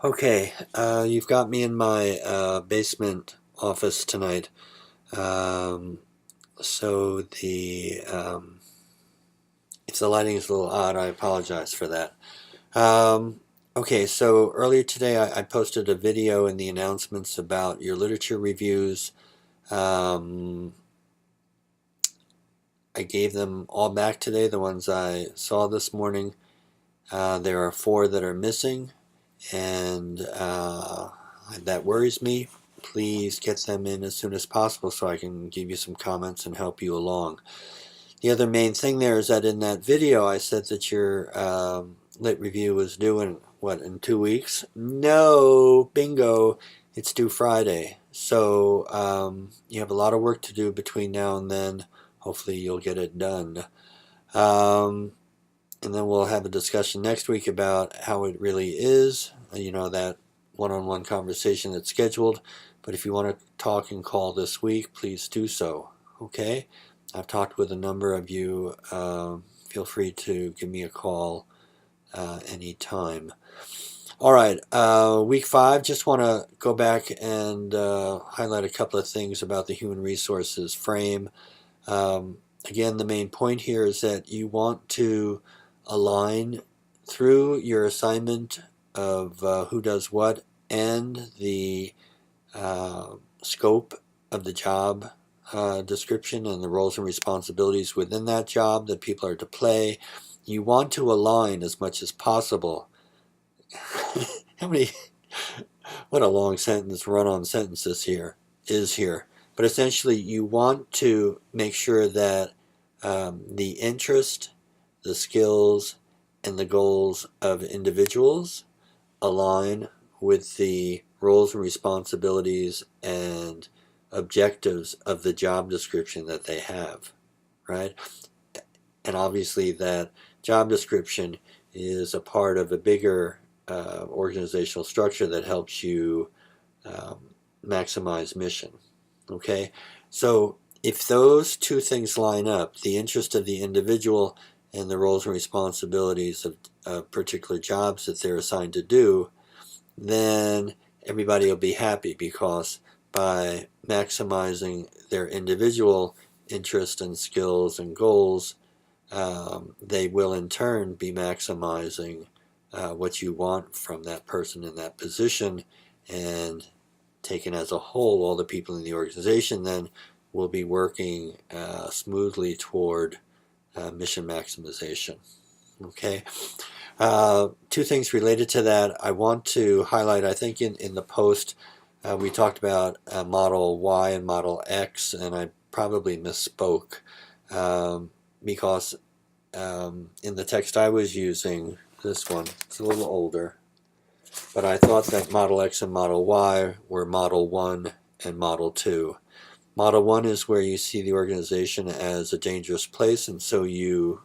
Okay, you've got me in my basement office tonight. Um, so if the lighting is a little odd, I apologize for that. Um, okay, so earlier today I posted a video in the announcements about your literature reviews. Um, I gave them all back today, the ones I saw this morning. There are four that are missing, and that worries me. Please get them in as soon as possible so I can give you some comments and help you along. The other main thing there is that in that video I said that your lit review was due in 2 weeks? No, bingo, it's due Friday. So you have a lot of work to do between now and then. Hopefully you'll get it done. Um, and then we'll have a discussion next week about how it really is, that one-on-one conversation that's scheduled. But if you want to talk and call this week, please do so. Okay? I've talked with a number of you. Feel free to give me a call anytime. All right, week 5, just want to go back and highlight a couple of things about the human resources frame. Again, the main point here is that you want to align through your assignment of who does what and the scope of the job description and the roles and responsibilities within that job that people are to play. You want to align as much as possible. How many? What a long sentence, run-on sentences here is here. But essentially, you want to make sure that the interest, the skills, and the goals of individuals align with the roles and responsibilities and objectives of the job description that they have, right? And obviously that job description is a part of a bigger organizational structure that helps you um, maximize mission. Okay, so if those two things line up, the interest of the individual and the roles and responsibilities of particular jobs that they're assigned to do, then everybody will be happy because by maximizing their individual interest and skills and goals, they will in turn be maximizing what you want from that person in that position, and taken as a whole, all the people in the organization then will be working smoothly toward mission maximization. Okay. Two things related to that I want to highlight. I think in the post we talked about Model Y and Model X, and I probably misspoke because in the text I was using, this one, it's a little older, but I thought that Model X and Model Y were Model 1 and Model 2. Model 1 is where you see the organization as a dangerous place, and so you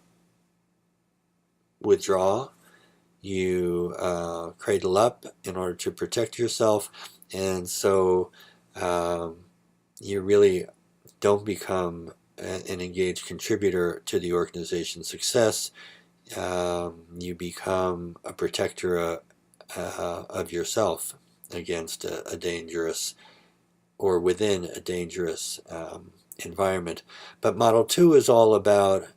withdraw, you cradle up in order to protect yourself, and so you really don't become an engaged contributor to the organization's success. You become a protector of yourself against a dangerous or within a dangerous environment. But Model 2 is all about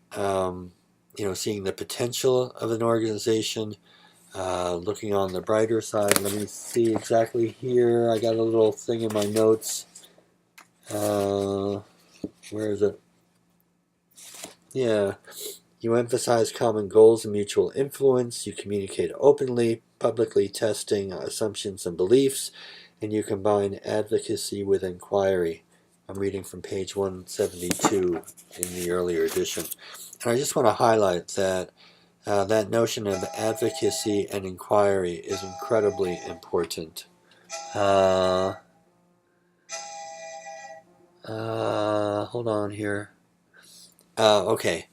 seeing the potential of an organization, looking on the brighter side. Let me see exactly here. I got a little thing in my notes. Where is it? Yeah. You emphasize common goals and mutual influence. You communicate openly, publicly testing assumptions and beliefs, and you combine advocacy with inquiry. I'm reading from page 172 in the earlier edition. And I just want to highlight that that notion of advocacy and inquiry is incredibly important. Hold on here. Okay.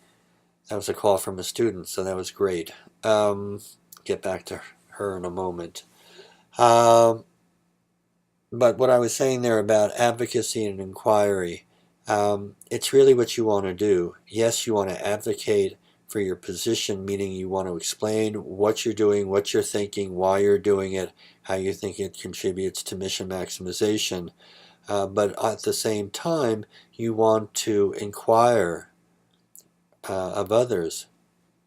That was a call from a student, so that was great. Get back to her in a moment. But what I was saying there about advocacy and inquiry, it's really what you want to do. Yes, you want to advocate for your position, meaning you want to explain what you're doing, what you're thinking, why you're doing it, how you think it contributes to mission maximization. But at the same time, you want to inquire of others.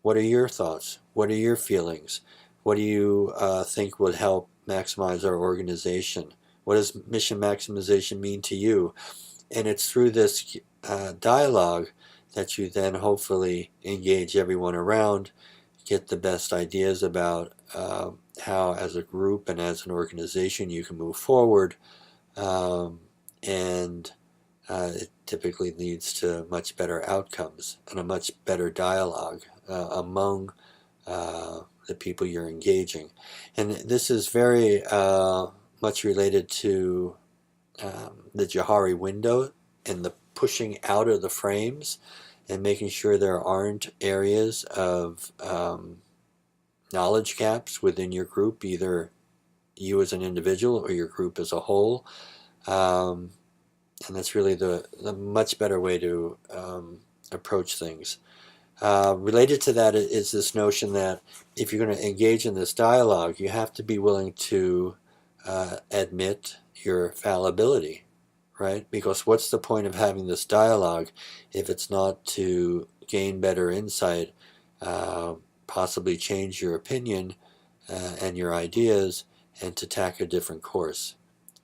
What are your thoughts? What are your feelings? What do you think would help maximize our organization? What does mission maximization mean to you? And it's through this dialogue that you then hopefully engage everyone around, get the best ideas about how as a group and as an organization you can move forward, and it typically leads to much better outcomes and a much better dialogue among the people you're engaging. And this is very much related to the Johari window and the pushing out of the frames and making sure there aren't areas of knowledge gaps within your group, either you as an individual or your group as a whole. And that's really the much better way to approach things. Related to that is this notion that if you're going to engage in this dialogue, you have to be willing to admit your fallibility, right? Because what's the point of having this dialogue if it's not to gain better insight, possibly change your opinion and your ideas, and to tack a different course?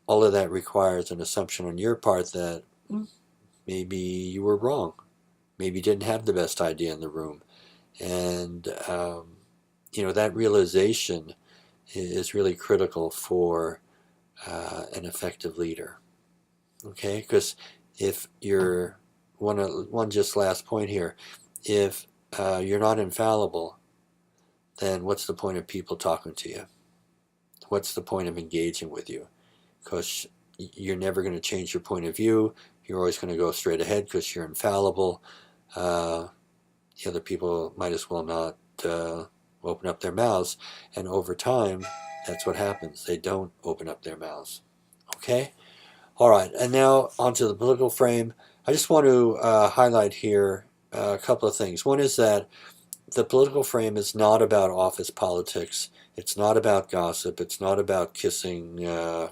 All of that requires an assumption on your part that maybe you were wrong. Maybe you didn't have the best idea in the room. And, that realization is really critical for an effective leader. Okay? Because if you're, one just last point here, if you're not infallible, then what's the point of people talking to you? What's the point of engaging with you? Because you're never going to change your point of view. You're always going to go straight ahead because you're infallible. The other people might as well not open up their mouths. And over time, that's what happens. They don't open up their mouths. Okay? All right. And now onto the political frame. I just want to highlight here a couple of things. One is that the political frame is not about office politics. It's not about gossip. It's not about kissing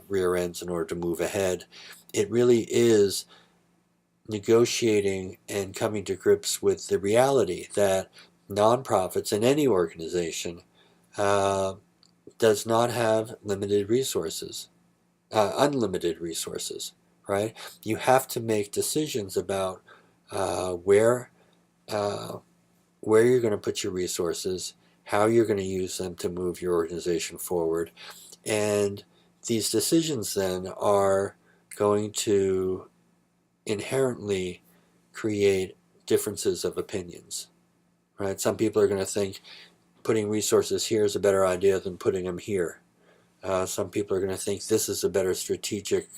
rear ends in order to move ahead. It really is negotiating and coming to grips with the reality that nonprofits in any organization does not have limited resources, unlimited resources, right? You have to make decisions about where you're going to put your resources, how you're going to use them to move your organization forward. And these decisions then are going to inherently create differences of opinions, right? Some people are going to think putting resources here is a better idea than putting them here. Some people are going to think this is a better strategic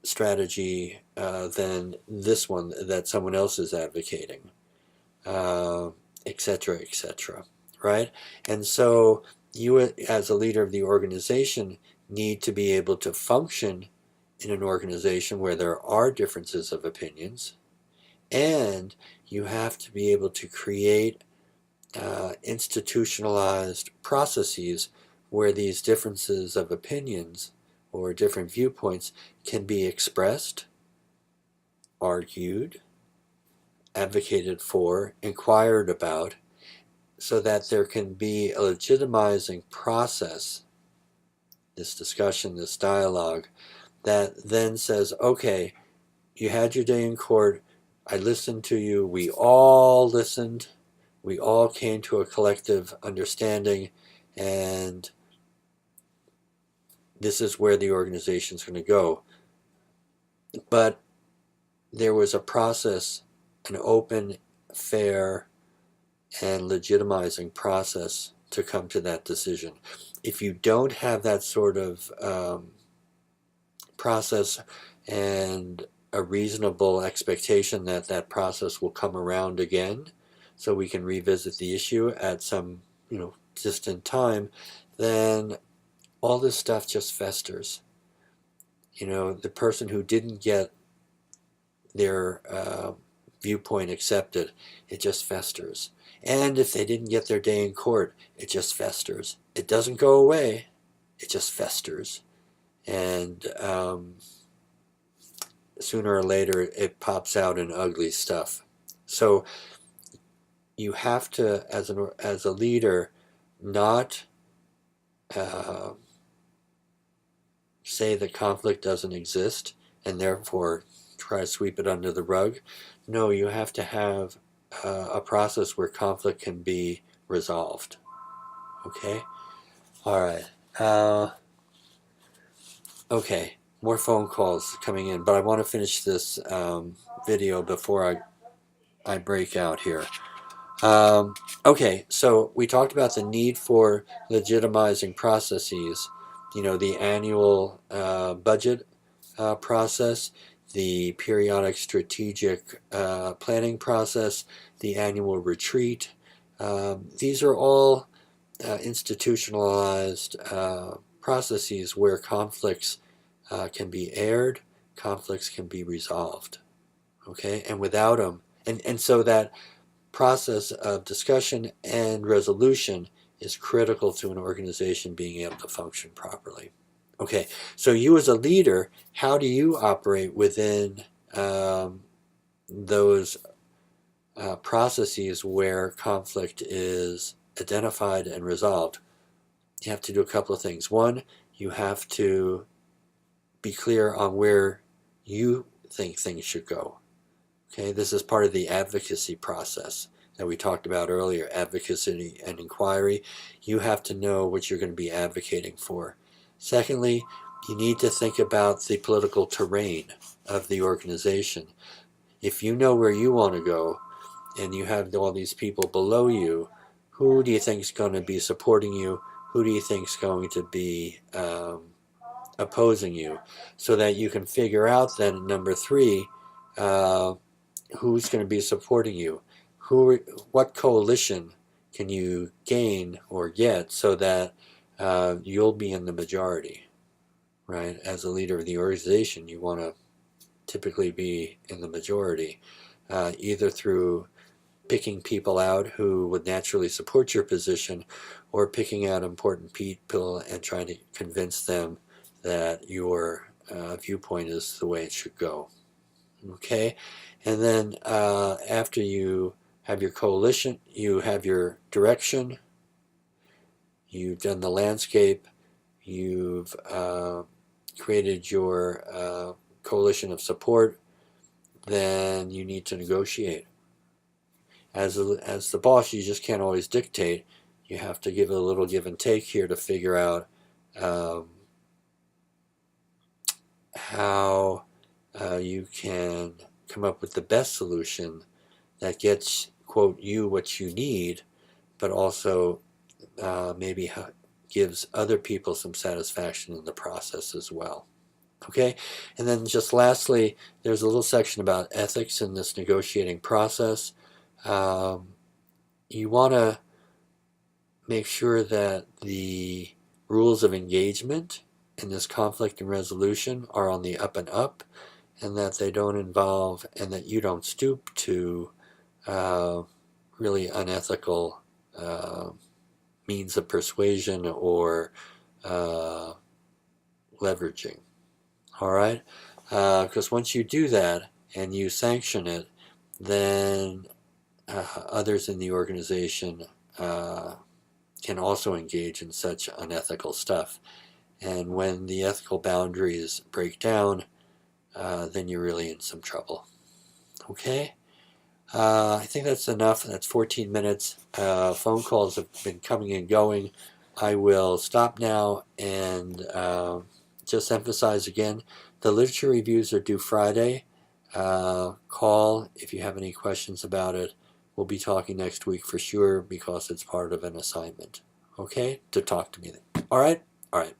strategy than this one that someone else is advocating. Etc., etc., right? And so you as a leader of the organization need to be able to function in an organization where there are differences of opinions, and you have to be able to create institutionalized processes where these differences of opinions or different viewpoints can be expressed, argued, advocated for, inquired about, so that there can be a legitimizing process, this discussion, this dialogue, that then says, okay, you had your day in court, I listened to you, we all listened, we all came to a collective understanding, and this is where the organization's going to go. But there was a process, an open, fair, and legitimizing process to come to that decision. If you don't have that sort of process and a reasonable expectation that that process will come around again, so we can revisit the issue at some distant time, then all this stuff just festers. The person who didn't get their viewpoint accepted, it just festers. And if they didn't get their day in court, it just festers. It doesn't go away, it just festers. And sooner or later, it pops out in ugly stuff. So you have to, as a leader, not say that conflict doesn't exist and therefore try to sweep it under the rug. No, you have to have a process where conflict can be resolved. Okay? All right. Okay, more phone calls coming in, but I want to finish this video before I break out here. Okay, so we talked about the need for legitimizing processes, the annual budget process, the periodic strategic planning process, the annual retreat. These are all institutionalized processes where conflicts can be aired, conflicts can be resolved. Okay, and without them, and so that process of discussion and resolution is critical to an organization being able to function properly. Okay, so you as a leader, how do you operate within those processes where conflict is identified and resolved? You have to do a couple of things. One, you have to be clear on where you think things should go. Okay, this is part of the advocacy process that we talked about earlier, advocacy and inquiry. You have to know what you're going to be advocating for. Secondly, you need to think about the political terrain of the organization. If you know where you want to go and you have all these people below you, who do you think is going to be supporting you? Who do you think is going to be opposing you? So that you can figure out then, number three, who's going to be supporting you? What coalition can you gain or get so that you'll be in the majority, right? As a leader of the organization, you want to typically be in the majority, either through picking people out who would naturally support your position, or picking out important people and trying to convince them that your viewpoint is the way it should go. Okay, and then after you have your coalition, you have your direction, you've done the landscape, you've created your coalition of support, then you need to negotiate. As the boss, you just can't always dictate. You have to give a little give and take here to figure out how you can come up with the best solution that gets, quote, you what you need, but also maybe gives other people some satisfaction in the process as well. Okay, and then just lastly, there's a little section about ethics in this negotiating process. You want to make sure that the rules of engagement in this conflict and resolution are on the up and up, and that they don't involve, and that you don't stoop to really unethical means of persuasion or leveraging. All right? Because once you do that and you sanction it, then others in the organization can also engage in such unethical stuff. And when the ethical boundaries break down, then you're really in some trouble. Okay? I think that's enough. That's 14 minutes. Phone calls have been coming and going. I will stop now and just emphasize again, the literature reviews are due Friday. Call if you have any questions about it. We'll be talking next week for sure because it's part of an assignment. Okay? To talk to me then. All right? All right.